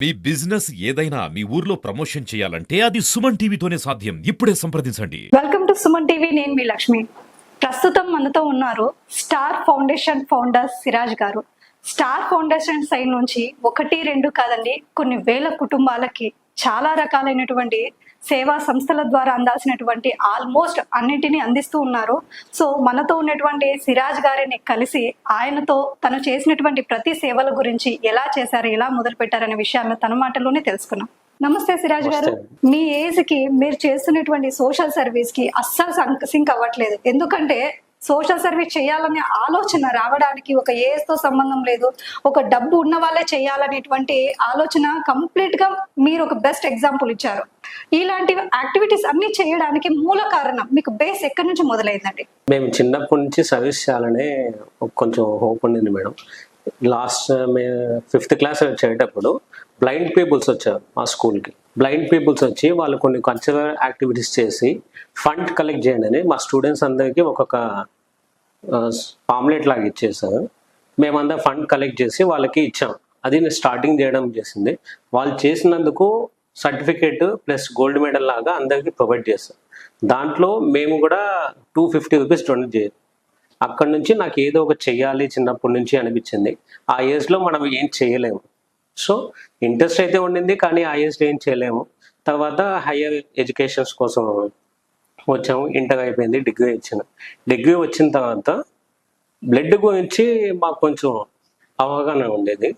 మీ business ఏదైనా మీ ఊర్లో promotion చేయాలంటే అది సుమన్ టీవీతోనే సాధ్యం. ఇప్పుడే సంప్రదించండి. Welcome to Suman TV. నేను మీ లక్ష్మి. ప్రస్తుతం మనతో ఉన్నారు స్టార్ ఫౌండేషన్ ఫౌండర్ సిరాజ్ గారు. స్టార్ ఫౌండేషన్ సైడ్ నుంచి 1-2 కాదండి, కొన్ని వేల కుటుంబాలకి చాలా రకాలైనటువంటి సేవా సంస్థల ద్వారా అందాల్సినటువంటి ఆల్మోస్ట్ అన్నింటినీ అందిస్తూ ఉన్నారు. సో మనతో ఉన్నటువంటి సిరాజ్ గారిని కలిసి ఆయనతో తను చేసినటువంటి ప్రతి సేవల గురించి, ఎలా చేశారు, ఎలా మొదలు పెట్టారనే విషయాన్ని తన మాటల్లోనే తెలుసుకున్నాం. నమస్తే సిరాజ్ గారు. మీ ఏజ్ కి మీరు చేస్తున్నటువంటి సోషల్ సర్వీస్ కి అస్సలు సింక్ అవ్వట్లేదు. ఎందుకంటే సోషల్ సర్వీస్ చేయాలనే ఆలోచన రావడానికి ఒక ఏజ్ తో సంబంధం లేదు, ఒక డబ్బు ఉన్న వాళ్ళే చేయాలనేటువంటి ఆలోచన కంప్లీట్ గా మీరు ఒక బెస్ట్ ఎగ్జాంపుల్ ఇచ్చారు. ఇలాంటి యాక్టివిటీస్ అన్ని చేయడానికి మూల కారణం మీకు బేస్ ఎక్కడి నుంచి మొదలైందండి? మేము చిన్నప్పటి నుంచి సర్వీస్ చేయాలనే కొంచెం హోప్ ఉండింది మేడం. లాస్ట్ 5th క్లాస్ వచ్చేటప్పుడు బ్లైండ్ పీపుల్స్ వచ్చారు మా స్కూల్కి. బ్లైండ్ పీపుల్స్ వచ్చి వాళ్ళు కొన్ని కల్చరల్ యాక్టివిటీస్ చేసి ఫండ్ కలెక్ట్ చేయండి అని మా స్టూడెంట్స్ అందరికీ ఒక్కొక్క పాంప్లెట్ లాగా ఇచ్చేసారు. మేమందరం ఫండ్ కలెక్ట్ చేసి వాళ్ళకి ఇచ్చాం. అది నేను స్టార్టింగ్ చేయడం చేసింది. వాళ్ళు చేసినందుకు సర్టిఫికేట్ ప్లస్ గోల్డ్ మెడల్ లాగా అందరికీ ప్రొవైడ్ చేస్తాం. దాంట్లో మేము కూడా 250 రూపీస్ డొనేట్ చేయాలి. అక్కడ నుంచి నాకు ఏదో ఒక చెయ్యాలి చిన్నప్పటి నుంచి అనిపించింది. ఆ ఏజ్లో మనం ఏం చేయలేము. సో ఇంట్రెస్ట్ అయితే ఉండింది, కానీ ఆ ఏజ్లో ఏం చేయలేము. తర్వాత హయ్యర్ ఎడ్యుకేషన్స్ కోసం వచ్చాము. ఇంటర్ అయిపోయింది, డిగ్రీ ఇచ్చాను. డిగ్రీ వచ్చిన తర్వాత బ్లడ్ గురించి మాకు కొంచెం అవగాహన ఉండేది.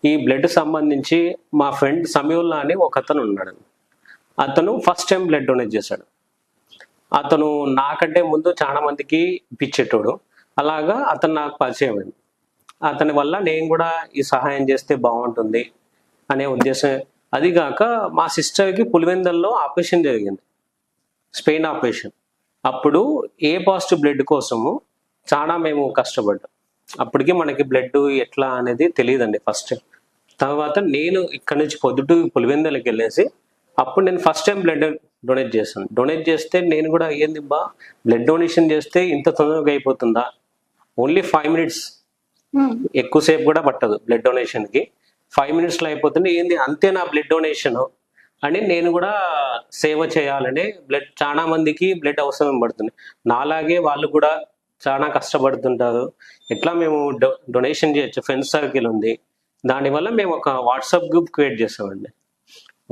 ఈ బ్లడ్ సంబంధించి మా ఫ్రెండ్ సమీవుల్లా అని ఒక అతను ఉన్నాడు. అతను ఫస్ట్ టైం బ్లడ్ డొనేట్ చేశాడు. అతను నాకంటే ముందు చాలా మందికి ఇప్పించేటోడు. అలాగా అతను నాకు పరిచయం అయింది. అతని వల్ల నేను కూడా ఈ సహాయం చేస్తే బాగుంటుంది అనే ఉద్దేశం. అదిగాక మా సిస్టర్కి పులివెందల్లో ఆపరేషన్ జరిగింది, స్పెయిన్ ఆపరేషన్. అప్పుడు ఏ పాజిటివ్ బ్లడ్ కోసము చాలా మేము కష్టపడ్డాం. అప్పటికి మనకి బ్లడ్ ఎట్లా అనేది తెలియదండి ఫస్ట్. తర్వాత నేను ఇక్కడ నుంచి పొద్దుటూ పులివెందలకి వెళ్ళేసి అప్పుడు నేను ఫస్ట్ టైం బ్లడ్ డొనేట్ చేశాను. డొనేట్ చేస్తే నేను కూడా ఏంది బా, బ్లడ్ డొనేషన్ చేస్తే ఇంత తొందరగా అయిపోతుందా? ఓన్లీ 5 minutes, ఎక్కువసేపు కూడా పట్టదు బ్లడ్ డొనేషన్కి. 5 minutesలో అయిపోతుంది. ఏంది అంతే నా బ్లడ్ డొనేషన్ అని నేను కూడా సేవ చేయాలని చాలా మందికి బ్లడ్ అవసరం పడుతుంది. నాలాగే వాళ్ళు కూడా చాలా కష్టపడుతుంటారు. ఎట్లా మేము డొనేషన్ చేయొచ్చు, ఫ్రెండ్స్ సర్కిల్ ఉంది. దానివల్ల మేము ఒక వాట్సాప్ గ్రూప్ క్రియేట్ చేసామండి.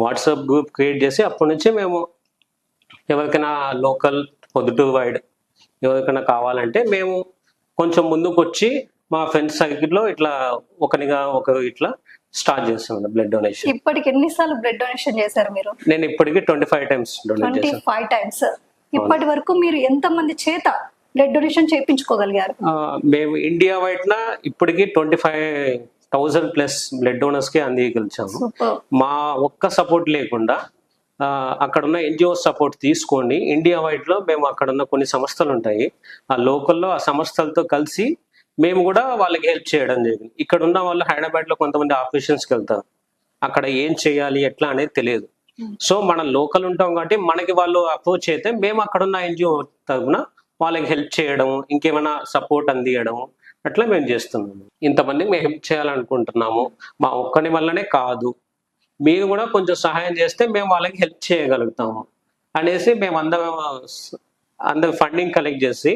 వాట్సాప్ గ్రూప్ క్రియేట్ చేసి అప్పటి నుంచి మేము ఎవరికైనా లోకల్ పొద్దుటూరు వైడ్ ఎవరికైనా కావాలంటే మేము కొంచెం ముందుకు వచ్చి మా ఫ్రెండ్స్ సర్కిల్లో ఇట్లా ఒకరు ఇట్లా స్టార్ట్ చేస్తాం బ్లడ్ డొనేషన్. ఇప్పటికి ఎన్నిసార్లు బ్లడ్ డొనేషన్ చేశారు మీరు? నేను ఇప్పటికి 25 times డొనేట్ చేశాను. 25 times. ఇప్పటి వరకు మీరు ఎంత మంది చేత బ్లడ్ డొనేషన్ చేయించుకోగలిగారు? మేము ఇండియా వైడ్న ఇప్పటికి 25,000 ప్లస్ బ్లడ్ డోనర్స్ కి అందించాము. మా ఒక్క సపోర్ట్ లేకుండా అక్కడ ఉన్న ఎన్జిఓ సపోర్ట్ తీసుకొని ఇండియా వైడ్ లో మేము అక్కడ ఉన్న కొన్ని సంస్థలు ఉంటాయి, ఆ లోకల్లో ఆ సంస్థలతో కలిసి మేము కూడా వాళ్ళకి హెల్ప్ చేయడం జరిగింది. ఇక్కడ ఉన్న వాళ్ళు హైదరాబాద్ లో కొంతమంది ఆపరేషన్స్కి వెళ్తారు. అక్కడ ఏం చేయాలి ఎట్లా అనేది తెలియదు. సో మనం లోకల్ ఉంటాం కాబట్టి మనకి వాళ్ళు అప్రోచ్ అయితే మేము అక్కడ ఉన్న ఎన్జిఓ తరఫున వాళ్ళకి హెల్ప్ చేయడం, ఇంకేమైనా సపోర్ట్ అందియడం అట్లా మేము చేస్తున్నాము. ఇంతమందికి మేము హెల్ప్ చేయాలనుకుంటున్నాము. మా ఒక్కని వల్లనే కాదు, మీరు కూడా కొంచెం సహాయం చేస్తే మేము వాళ్ళకి హెల్ప్ చేయగలుగుతాము అనేసి మేము అందరం ఫండింగ్ కలెక్ట్ చేసి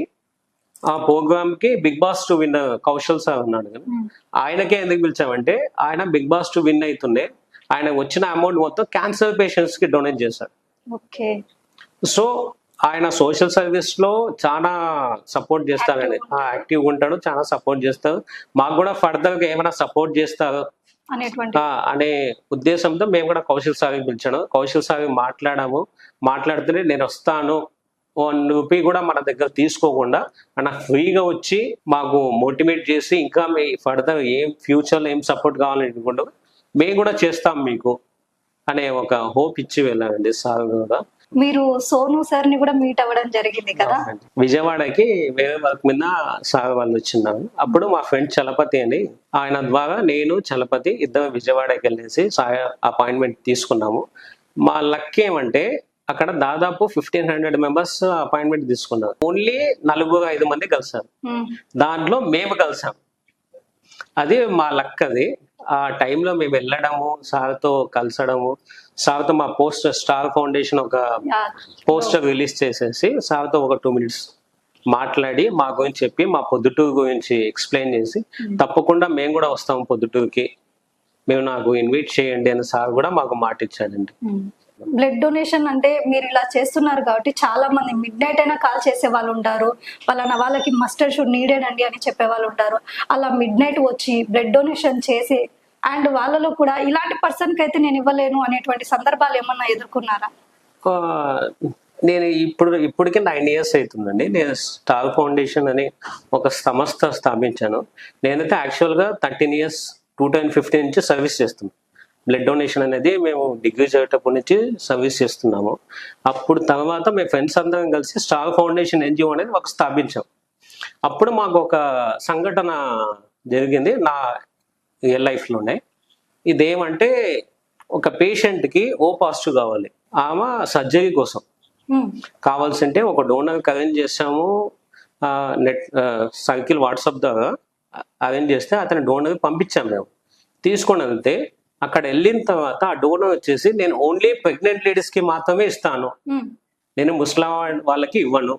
ఆ ప్రోగ్రామ్ కి Bigg Boss 2 winner Kaushal sir ఉన్నాడు కదా, ఆయనకే ఎందుకు పిలిచామంటే ఆయన బిగ్ బాస్ 2 విన్ అవుతుండే. ఆయన వచ్చిన అమౌంట్ మొత్తం క్యాన్సర్ పేషెంట్స్ కి డొనేట్ చేశాడు. సో ఆయన సోషల్ సర్వీస్ లో చాలా సపోర్ట్ చేస్తారండి, యాక్టివ్గా ఉంటాడు, చాలా సపోర్ట్ చేస్తారు. మాకు కూడా ఫర్దర్ గా ఏమైనా సపోర్ట్ చేస్తారు అనే ఉద్దేశంతో మేము కూడా కౌశల్ సార్కి పిలిచాను. కౌశల్ సార్ మాట్లాడితే నేను వస్తాను, 1 రూపీ కూడా మన దగ్గర తీసుకోకుండా ఆయన ఫ్రీగా వచ్చి మాకు మోటివేట్ చేసి ఇంకా మీ ఫర్దర్ ఏం ఫ్యూచర్లో ఏం సపోర్ట్ కావాలనుకుంటూ మేము కూడా చేస్తాం మీకు అనే ఒక హోప్ ఇచ్చి వెళ్ళానండి సార్ కూడా. మీరు సోను సార్ ని కూడా మీట్ అవ్వడం జరిగింది కదా? విజయవాడకి వేరే వర్క్ మీద సార్ వాళ్ళు వచ్చిన్నారు. అప్పుడు మా ఫ్రెండ్ చలపతి అని, ఆయన ద్వారా నేను చలపతి ఇద్దరు విజయవాడకి వెళ్ళేసి సార్ అపాయింట్మెంట్ తీసుకున్నాము. మా లక్ ఏమంటే అక్కడ దాదాపు 1500 members అపాయింట్మెంట్ తీసుకున్నారు. ఓన్లీ 4-5 మంది కలిసారు. దాంట్లో మేము కలిసాం. అది మా లక్. అది ఆ టైంలో మేము వెళ్ళడము, సార్తో కలిసడము, సార్తో మా స్టార్ ఫౌండేషన్ ఒక పోస్టర్ రిలీజ్ చేసేసి సార్తో ఒక 2 minutes మాట్లాడి మా గురించి చెప్పి మా పొద్దుటూరు గురించి ఎక్స్ప్లెయిన్ చేసి తప్పకుండా మేము కూడా వస్తాము పొద్దుటూరుకి, మేము నాకు ఇన్వైట్ చేయండి అని సార్ కూడా మాకు మాట ఇచ్చాడండి. బ్లడ్ డొనేషన్ అంటే మీరు ఇలా చేస్తున్నారు కాబట్టి చాలా మంది మిడ్ నైట్ అయినా కాల్ చేసే వాళ్ళు ఉంటారు, వాళ్ళకి మస్టర్డ్ షుడ్ నీడెడ్ అండి అని చెప్పే వాళ్ళు ఉంటారు. అలా మిడ్ నైట్ వచ్చి బ్లడ్ డొనేషన్ చేసి అండ్ వాళ్ళలో కూడా ఇలాంటి పర్సన్ కి అయితే నేను ఇవ్వలేను అనేటువంటి సందర్భాలు ఏమన్నా ఎదుర్కొన్నారా? ఆ, నేను ఇప్పటికి 9 years అవుతుందండి. నేను స్టార్ ఫౌండేషన్ అని ఒక సంస్థ స్థాపించాను. నేనైతే యాక్చువల్గా 13 years 2015 నుంచి సర్వీస్ చేస్తున్నాను. బ్లడ్ డొనేషన్ అనేది మేము డిగ్రీ చదివేటప్పటి నుంచి సర్వీస్ చేస్తున్నాము. అప్పుడు తర్వాత మేము ఫ్రెండ్స్ అందరం కలిసి స్టార్ ఫౌండేషన్ NGO అనేది ఒక స్థాపించాం. అప్పుడు మాకు ఒక సంఘటన జరిగింది నా రియల్ లైఫ్లోనే. ఇదేమంటే ఒక పేషెంట్కి O పాజిటివ్ కావాలి, ఆమె సర్జరీ కోసం కావాల్సింటే ఒక డోనర్ అరేంజ్ చేసాము. నెట్ సర్కిల్ వాట్సాప్ ద్వారా అరేంజ్ చేస్తే అతని డోనర్ పంపించాము. మేము తీసుకొని వెళ్తే అక్కడ వెళ్ళిన తర్వాత ఆ డోనర్ వచ్చేసి నేను ఓన్లీ ప్రెగ్నెంట్ లేడీస్ కి మాత్రమే ఇస్తాను, నేను ముస్లిం వాళ్ళకి ఇవ్వను,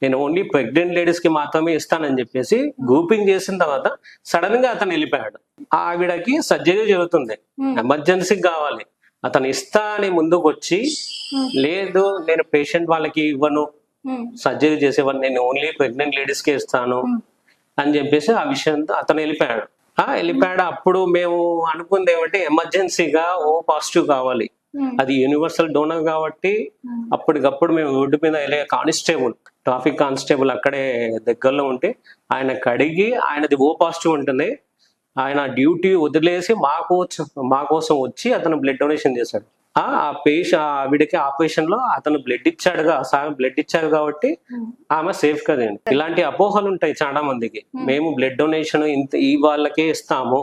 నేను ఓన్లీ ప్రెగ్నెంట్ లేడీస్ కి మాత్రమే ఇస్తానని చెప్పేసి గ్రూపింగ్ చేసిన తర్వాత సడన్ గా అతను వెళ్ళిపోయాడు. ఆవిడకి సర్జరీ జరుగుతుంది, ఎమర్జెన్సీ కావాలి, అతను ఇస్తా అని ముందుకు వచ్చి లేదు నేను పేషెంట్ వాళ్ళకి ఇవ్వను, సర్జరీ చేసేవాళ్ళు, నేను ఓన్లీ ప్రెగ్నెంట్ లేడీస్ కే ఇస్తాను అని చెప్పేసి ఆ విషయంతో అతను వెళ్ళిపోయాడు. అప్పుడు మేము అనుకుంది ఏమంటే ఎమర్జెన్సీగా O పాజిటివ్ కావాలి, అది యూనివర్సల్ డోనర్ కాబట్టి అప్పటికప్పుడు మేము రోడ్డు మీద వెళ్ళే కానిస్టేబుల్, ట్రాఫిక్ కానిస్టేబుల్ అక్కడే దగ్గరలో ఉంటే ఆయన కడిగి ఆయనది O పాజిటివ్ ఉంటుంది, ఆయన డ్యూటీ వదిలేసి మా కోసం వచ్చి అతను బ్లడ్ డొనేషన్ చేశాడు. ఆవిడకి ఆపరేషన్ లో అతను బ్లడ్ ఇచ్చాడు కాబట్టి ఆమె సేఫ్ కదండి. ఇలాంటి అపోహలు ఉంటాయి చాలా మందికి, మేము బ్లడ్ డొనేషన్ ఈ వాళ్ళకే ఇస్తాము,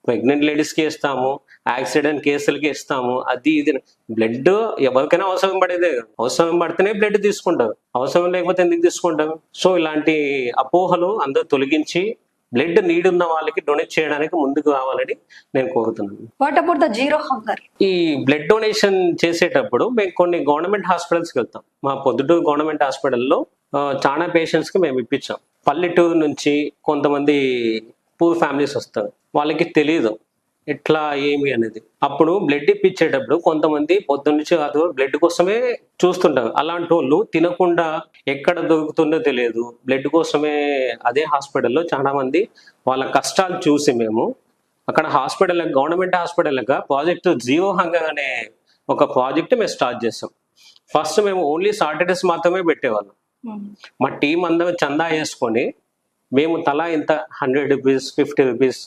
ప్రెగ్నెంట్ లేడీస్ కి ఇస్తాము, యాక్సిడెంట్ కేసులకి ఇస్తాము, అది ఇది. బ్లడ్ ఎవరికైనా అవసరం పడేదే, అవసరం పడితేనే బ్లడ్ తీసుకుంటారు, అవసరం లేకపోతే ఎందుకు తీసుకుంటారు? సో ఇలాంటి అపోహలు అందరూ తొలగించి బ్లడ్ నీడ్ ఉన్న వాళ్ళకి డొనేట్ చేయడానికి ముందుకు రావాలని నేను కోరుతున్నాను. What about the zero hunger? ఈ బ్లడ్ డొనేషన్ చేసేటప్పుడు మేము కొన్ని గవర్నమెంట్ హాస్పిటల్స్కి వెళ్తాం. మా పొద్దుటూరు గవర్నమెంట్ హాస్పిటల్లో చాలా పేషెంట్స్ కి మేము ఇప్పించాం. పల్లెటూరు నుంచి కొంతమంది పూర్ ఫ్యామిలీస్ వస్తారు, వాళ్ళకి తెలియదు ఎట్లా ఏమి అనేది. అప్పుడు బ్లడ్ ఇప్పించేటప్పుడు కొంతమంది పొద్దున్నుంచి కాదు బ్లడ్ కోసమే చూస్తుంటారు. అలాంటి వాళ్ళు తినకుండా ఎక్కడ దొరుకుతుందో తెలియదు, బ్లడ్ కోసమే అదే హాస్పిటల్లో చాలా మంది వాళ్ళ కష్టాలు చూసి మేము అక్కడ గవర్నమెంట్ హాస్పిటల్గా ప్రాజెక్ట్ జీరో హంగర్ అనే ఒక ప్రాజెక్ట్ మేము స్టార్ట్ చేసాం. ఫస్ట్ మేము ఓన్లీ సాటర్డేస్ మాత్రమే పెట్టేవాళ్ళం. మా టీం అందరూ చందా వేసుకొని మేము తలా ఇంత 100 rupees 50 rupees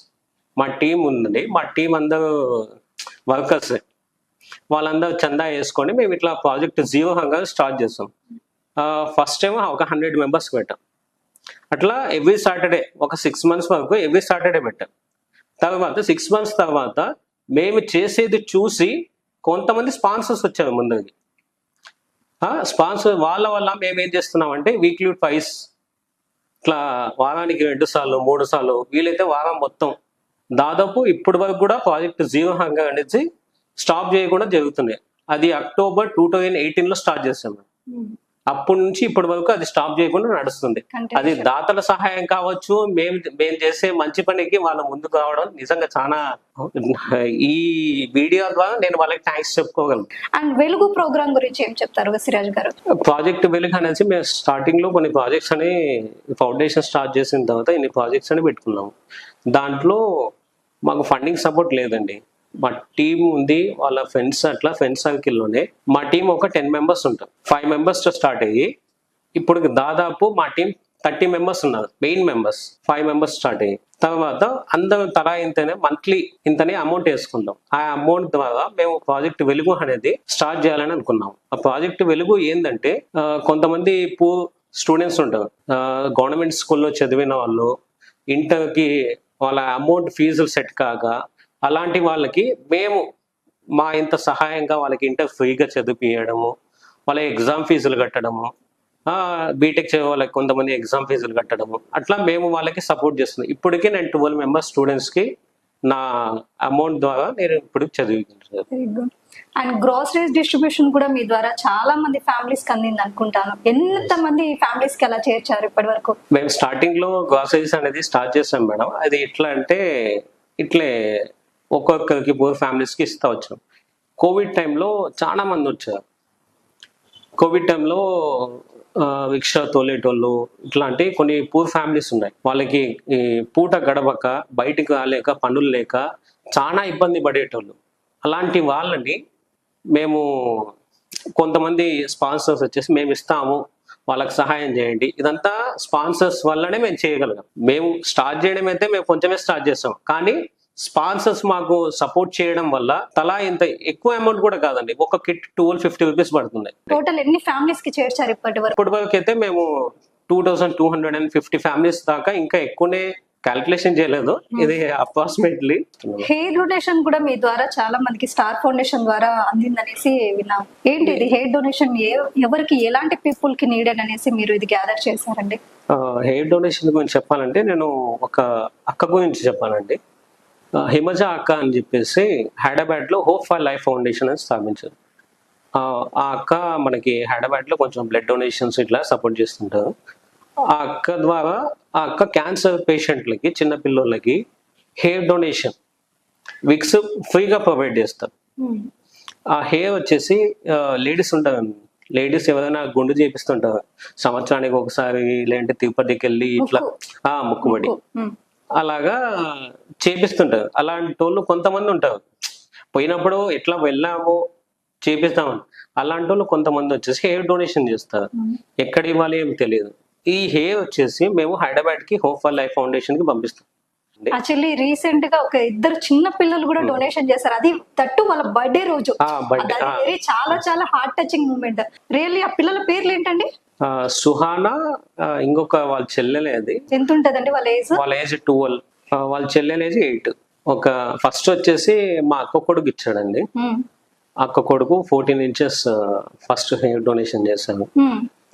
మా టీం ఉందండి, మా టీం అందరూ వర్కర్స్, వాళ్ళందరూ చందా వేసుకొని మేము ఇట్లా ప్రాజెక్ట్ జీరో హంగర్ స్టార్ట్ చేసాం. ఫస్ట్ టైం ఒక 100 members పెట్టాం. అట్లా ఎవ్రీ సాటర్డే ఒక 6 months వరకు ఎవ్రీ సాటర్డే పెట్టాం. తర్వాత 6 months తర్వాత మేము చేసేది చూసి కొంతమంది స్పాన్సర్స్ వచ్చారు ముందుకి. స్పాన్సర్ వాళ్ళ వల్ల మేము ఏం చేస్తున్నామంటే వీక్లీ ట్వైస్ ఇట్లా వారానికి 2 సార్లు 3 సార్లు వీలైతే వారం మొత్తం దాదాపు ఇప్పటి వరకు కూడా ప్రాజెక్ట్ జీరో హంగర్ అనేది స్టాప్ చేయకుండా జరుగుతున్నాయి. అది October 2018లో స్టార్ట్ చేసాము. అప్పటి నుంచి ఇప్పటి వరకు అది స్టాప్ చేయకుండా నడుస్తుంది. అది దాతల సహాయం కావచ్చు, మేము చేసే మంచి పనికి వాళ్ళ ముందుకు రావడం నిజంగా చాలా, ఈ వీడియో ద్వారా నేను వాళ్ళకి థ్యాంక్స్ చెప్పుకోగలను. అండ్ వెలుగు ప్రోగ్రామ్ గురించి ఏం చెప్తారు సిరాజ్ గారు? ప్రాజెక్ట్ వెలుగు అనేసి మేము స్టార్టింగ్ లో కొన్ని ప్రాజెక్ట్స్ అని ఫౌండేషన్ స్టార్ట్ చేసిన తర్వాత ఇన్ని ప్రాజెక్ట్స్ అని పెట్టుకున్నాము. దాంట్లో మాకు ఫండింగ్ సపోర్ట్ లేదండి. మా టీం ఉంది, వాళ్ళ ఫ్రెండ్స్, అట్లా ఫ్రెండ్స్ సర్కిల్లోనే మా టీం ఒక 10 members ఉంటాం. 5 members తో స్టార్ట్ అయ్యి ఇప్పుడు దాదాపు మా టీం 30 members ఉన్నారు, మెయిన్ మెంబర్స్ 5 members స్టార్ట్ అయ్యి. తర్వాత అందరం తలా ఇంతనే మంత్లీ ఇంతనే అమౌంట్ వేసుకుంటాం. ఆ అమౌంట్ ద్వారా మేము ప్రాజెక్ట్ వెలుగు అనేది స్టార్ట్ చేయాలని అనుకున్నాం. ఆ ప్రాజెక్ట్ వెలుగు ఏంటంటే కొంతమంది స్టూడెంట్స్ ఉంటారు, గవర్నమెంట్ స్కూల్లో చదివిన వాళ్ళు, ఇంటర్కి వాళ్ళ అమౌంట్ ఫీజులు సెట్ కాక అలాంటి వాళ్ళకి మేము మా ఇంత సహాయంగా వాళ్ళకి ఇంటర్ ఫ్రీగా చదివించడము, వాళ్ళ ఎగ్జామ్ ఫీజులు కట్టడము, బీటెక్ చదివే వాళ్ళకి కొంతమంది ఎగ్జామ్ ఫీజులు కట్టడము, అట్లా మేము వాళ్ళకి సపోర్ట్ చేస్తున్నాం. ఇప్పటికీ నేను 12 members స్టూడెంట్స్కి నా అమౌంట్ ద్వారా నేను ఇప్పుడు చదివించాను. Very good. And groceries distribution కూడా మీ ద్వారా చాలా మంది ఫ్యామిలీస్ కి అందింది అనుకుంటాను. ఎంత మంది ఫ్యామిలీస్ కి అలా చేర్చారు ఇప్పటి వరకు? మేము స్టార్టింగ్ లో గ్రాసరీస్ అనేది స్టార్ట్ చేసాం మేడం. అది ఎట్లా అంటే ఇట్లే ఒక్కొక్కరికి పూర్ ఫ్యామిలీస్ కి ఇస్తా వచ్చాం. కోవిడ్ టైంలో చాలా మంది వచ్చారు. కోవిడ్ టైంలో రిక్షా తోలేటోళ్ళు ఇట్లాంటి కొన్ని పూర్ ఫ్యామిలీస్ ఉన్నాయి. వాళ్ళకి ఈ పూట గడవక బయటికి రాలేక పనులు లేక చాలా ఇబ్బంది పడేటోళ్ళు. అలాంటి వాళ్ళని మేము కొంతమంది స్పాన్సర్స్ వచ్చేసి మేము ఇస్తాము, వాళ్ళకి సహాయం చేయండి. ఇదంతా స్పాన్సర్స్ వల్లనే మేము చేయగలిగాం. మేము స్టార్ట్ చేయడం అయితే మేము కొంచెమే స్టార్ట్ చేస్తాం, కానీ స్పాన్సర్స్ మాకు సపోర్ట్ చేయడం వల్ల తలా ఇంత ఎక్కువ అమౌంట్ కూడా కాదండి, ఒక కిట్ 1250 రూపీస్ పడుతుంది. టోటల్ ఎన్ని ఫ్యామిలీస్ కి చేర్చారు ఇప్పటి వరకు? ఇప్పటి వరకు అయితే మేము 2250 ఫ్యామిలీస్ దాకా, ఇంకా ఎక్కువనే క్యాల్కులేషన్ చేయలేదు, ఇది అప్రాక్సిమేట్లీ. హెయిర్ డొనేషన్ కూడా మీ ద్వారా చాలా మందికి స్టార్ ఫౌండేషన్ ద్వారా అందిందనేసి విన్నాం. ఏంటి ఇది హెయిర్ డొనేషన్? ఎవరికి ఎలాంటి పీపుల్ కి నీడెడ్ అనేసి మీరు ఇది గ్యాదర్ చేశారండి? హెయిర్ డొనేషన్ గురించి చెప్పాలంటే నేను ఒక అక్క గురించి చెప్పానండి. హిమజ అక్క అని చెప్పేసి హైదరాబాద్ లో హోప్ ఫర్ లైఫ్ ఫౌండేషన్ అని స్థాపించారు. ఆ అక్క మనకి హైదరాబాద్ లో కొంచెం బ్లడ్ డొనేషన్స్ ఇట్లా సపోర్ట్ చేస్తుంటారు. ఆ అక్క ద్వారా ఆ అక్క క్యాన్సర్ పేషెంట్లకి, చిన్న పిల్లలకి హెయిర్ డొనేషన్ విక్స్ ఫ్రీగా ప్రొవైడ్ చేస్తారు. ఆ హెయిర్ వచ్చేసి లేడీస్ ఉంటారు, లేడీస్ ఎవరైనా గుండు చేపిస్తుంటారు సంవత్సరానికి ఒకసారి, లేదంటే తిరుపతికి వెళ్ళి ఇట్లా ముక్కుబడి అలాగా చేపిస్తుంటారు. అలాంటి వాళ్ళు కొంతమంది ఉంటారు, పోయినప్పుడు ఎట్లా వెళ్ళామో చేపిస్తామని. అలాంటి వాళ్ళు కొంతమంది వచ్చేసి హెయిర్ డొనేషన్ చేస్తారు. ఎక్కడ ఇవ్వాలి ఏం తెలియదు. ఈ హెయిర్ వచ్చేసి మేము హైదరాబాద్ కి హోప్ ఫర్ లైఫ్ ఫౌండేషన్ కి పంపిస్తాం. యాక్చువల్లీ రీసెంట్ గా ఒక ఇద్దరు చిన్న పిల్లలు కూడా డొనేషన్ చేశారు, అది తట్టు వాళ్ళ బర్త్డే రోజు. చాలా చాలా హార్ట్ టచింగ్ మూమెంట్. రియల్లీ ఆ పిల్లల పేర్లు ఏంటండి? సుహానా, ఇంకొక వాళ్ళ చెల్లెలే. అది ఎంత ఉంటదండి వాళ్ళ ఏజ్? వాళ్ళ ఏజ్ 12, వాళ్ళ చెల్లెల ఏజ్ 8. ఒక ఫస్ట్ వచ్చేసి మా అక్క కొడుకు ఇచ్చాడండి. అక్క కొడుకు 14 ఇంచెస్ ఫస్ట్ హెయిర్ డొనేషన్ చేశాను.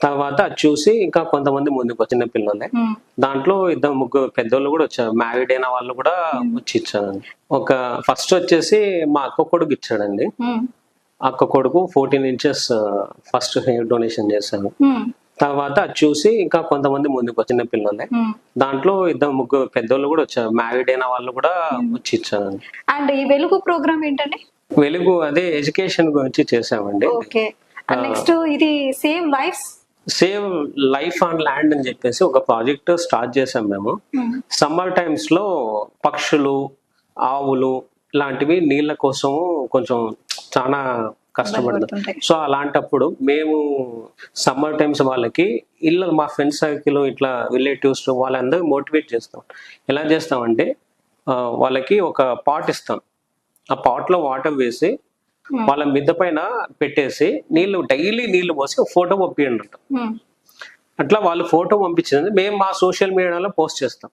తర్వాత అది చూసి ఇంకా కొంతమంది ముందుకు వచ్చిన పిల్లలే, దాంట్లో 2-3 పెద్దోళ్ళు కూడా వచ్చారు, మ్యారీడ్ అయిన వాళ్ళు కూడా వచ్చి ఇచ్చారు. ఒక ఫస్ట్ వచ్చేసి మా అక్క కొడుకు ఇచ్చాడండి. అక్క కొడుకు 14 ఇంచెస్ ఫస్ట్ హెయిర్ డొనేషన్ చేశాను. తర్వాత అది చూసి ఇంకా కొంతమంది ముందుకు వచ్చిన పిల్లలే, దాంట్లో 2-3 పెద్దోళ్ళు కూడా వచ్చారు, మ్యారీడ్ అయిన వాళ్ళు కూడా వచ్చి ఇచ్చారు. అండ్ ఈ వెలుగు ప్రోగ్రామ్ ఏంటండి? వెలుగు అదే ఎడ్యుకేషన్ గురించి చేసామండి. నెక్స్ట్ ఇది సేవ్ లైఫ్ ఆన్ ల్యాండ్ అని చెప్పేసి ఒక ప్రాజెక్ట్ స్టార్ట్ చేసాం మేము. సమ్మర్ టైమ్స్ లో పక్షులు, ఆవులు లాంటివి నీళ్ళ కోసము కొంచెం చాలా కష్టపడతాం. సో అలాంటప్పుడు మేము సమ్మర్ టైమ్స్ వాళ్ళకి ఇళ్ళ, మా ఫ్రెండ్స్ సర్కిల్ ఇట్లా రిలేటివ్స్ వాళ్ళందరూ మోటివేట్ చేస్తాం. ఎలా చేస్తామంటే వాళ్ళకి ఒక పాట్ ఇస్తాం, ఆ పాట్ లో వాటర్ వేసి వాళ్ళ మిద్ద పైన పెట్టేసి డైలీ నీళ్లు పోసి ఒక ఫోటో పంపించండి. అట్లా వాళ్ళు ఫోటో పంపించింది మేము మా సోషల్ మీడియాలో పోస్ట్ చేస్తాం.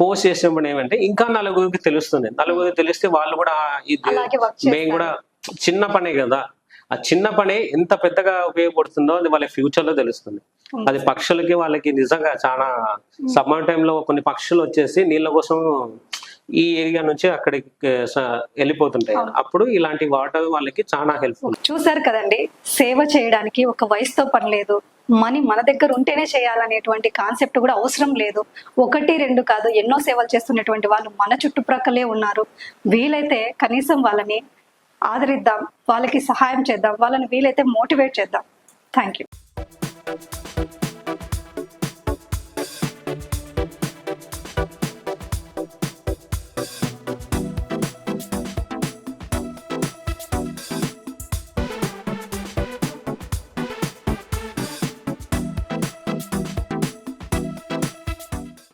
పోస్ట్ చేసినప్పుడు ఏమంటే ఇంకా నలుగురికి తెలుస్తుంది, నలుగురికి తెలిస్తే వాళ్ళు కూడా ఇది మేము కూడా చిన్న పనే కదా, ఆ చిన్న పనే ఎంత పెద్దగా ఉపయోగపడుతుందో అది వాళ్ళ ఫ్యూచర్ లో తెలుస్తుంది. అది పక్షులకి వాళ్ళకి నిజంగా చాలా. సమ్మర్ టైంలో కొన్ని పక్షులు వచ్చేసి నీళ్ళ కోసం ఈ ఏరియా నుంచి అక్కడికి వెళ్ళిపోతుంటాయి, అప్పుడు ఇలాంటి వాటర్ వాళ్ళకి చాలా హెల్ప్ఫుల్. చూసారు కదండి, సేవ చేయడానికి ఒక వయసుతో పని లేదు, మన దగ్గర ఉంటేనే చేయాలనేటువంటి కాన్సెప్ట్ కూడా అవసరం లేదు. 1-2 కాదు, ఎన్నో సేవలు చేస్తున్నటువంటి వాళ్ళు మన చుట్టుప్రక్కలే ఉన్నారు. వీలైతే కనీసం వాళ్ళని ఆదరిద్దాం, వాళ్ళకి సహాయం చేద్దాం, వాళ్ళని వీలైతే మోటివేట్ చేద్దాం. Thank you.